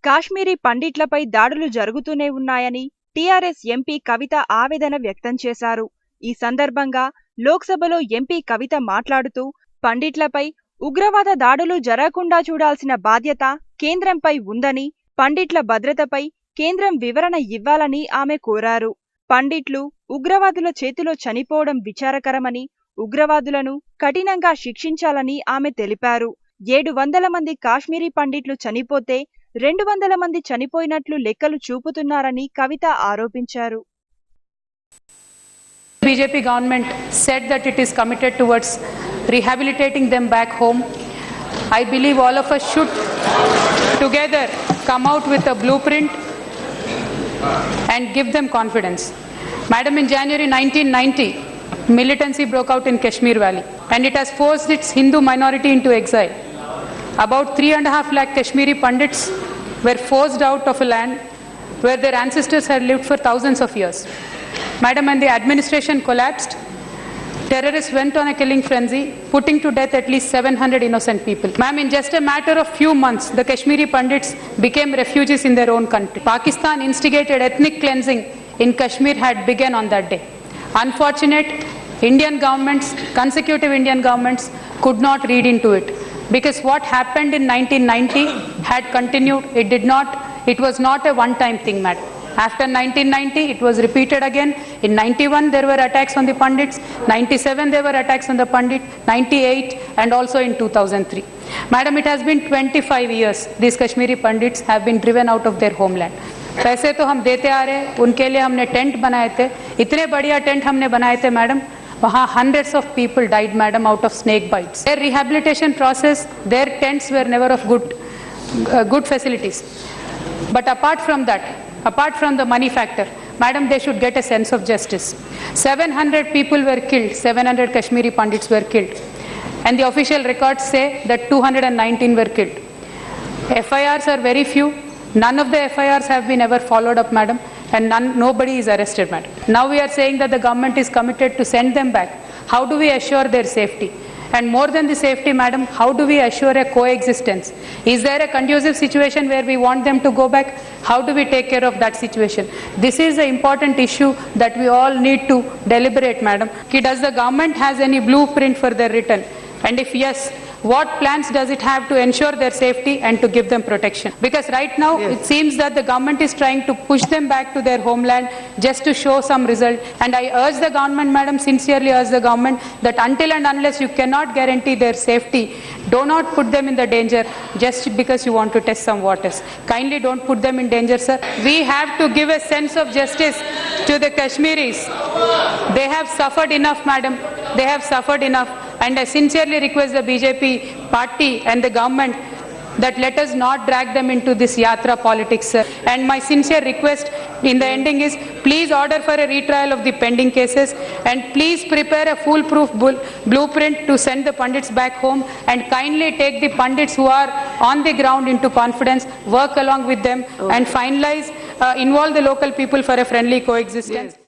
కాశ్మీరీ పండిట్లపై దాడులు జరుగుతూనే ఉన్నాయని టీఆర్ఎస్ ఎంపీ కవిత ఆవేదన వ్యక్తం చేశారు. ఈ సందర్భంగా లోక్సభలో ఎంపీ కవిత మాట్లాడుతూ పండిట్లపై ఉగ్రవాద దాడులు జరగకుండా చూడాల్సిన బాధ్యత కేంద్రంపై ఉందని, పండిట్ల భద్రతపై కేంద్రం వివరణ ఇవ్వాలని ఆమె కోరారు. పండిట్లు ఉగ్రవాదుల చేతిలో చనిపోవడం విచారకరమని, ఉగ్రవాదులను కఠినంగా శిక్షించాలని ఆమె తెలిపారు. 700 మంది కాశ్మీరీ పండిట్లు చనిపోతే 200 మంది చనిపోయినట్లు లెక్కలు చూపుతున్నారని కవిత ఆరోపించారు. BJP government said that it is committed towards rehabilitating them back home. I believe all of us should together come out with a blueprint and give them confidence. Madam, in January 1990, militancy broke out in Kashmir Valley and it has forced its Hindu minority into exile. About 3.5 lakh Kashmiri Pandits were forced out of a land where their ancestors had lived for thousands of years. Madam, when the administration collapsed, terrorists went on a killing frenzy, putting to death at least 700 innocent people. Ma'am, in just a matter of few months, the Kashmiri Pandits became refugees in their own country. Pakistan instigated ethnic cleansing in Kashmir had begun on that day. Unfortunate, Indian governments, consecutive Indian governments could not read into it. Because what happened in 1990 had continued. It was not a one-time thing, madam. After 1990, it was repeated again. In 91, there were attacks on the Pandits. 97, there were attacks on the Pandit. 98, and also in 2003. Madam, it has been 25 years. These Kashmiri Pandits have been driven out of their homeland. पैसे तो हम देते आ रहे, उनके लिए हमने tent बनाए थे, इतने बढ़िया टेंट हमने बनाए थे मैडम, वहाँ hundreds of people died, madam, out of snake bites. Their rehabilitation process, their tents were never of good facilities. But apart from that, apart from the money factor, madam, they should get a sense of justice. 700 people were killed, 700 Kashmiri Pandits were killed. And the official records say that 219 were killed. FIRs are very few. None of the FIRs have been ever followed up, madam. And nobody is arrested, madam. Now we are saying that the government is committed to send them back. How do we assure their safety? And more than the safety, madam, how do we assure a coexistence? Is there a conducive situation where we want them to go back? How do we take care of that situation? This is an important issue that we all need to deliberate, madam. Does the government has any blueprint for their return? And if yes, what plans does it have to ensure their safety and to give them protection? Because right now, yes, it seems that the government is trying to push them back to their homeland just to show some result. And I urge the government, madam, sincerely urge the government that until and unless you cannot guarantee their safety, do not put them in the danger just because you want to test some waters. Kindly don't put them in danger, sir. We have to give a sense of justice to the Kashmiris. They have suffered enough, madam. They have suffered enough. And I sincerely request the BJP party and the government that let us not drag them into this yatra politics, sir. And my sincere request in the ending is, please order for a retrial of the pending cases and please prepare a foolproof blueprint to send the Pandits back home, and kindly take the Pandits who are on the ground into confidence, work along with them, and finalize, involve the local people for a friendly coexistence. Yes.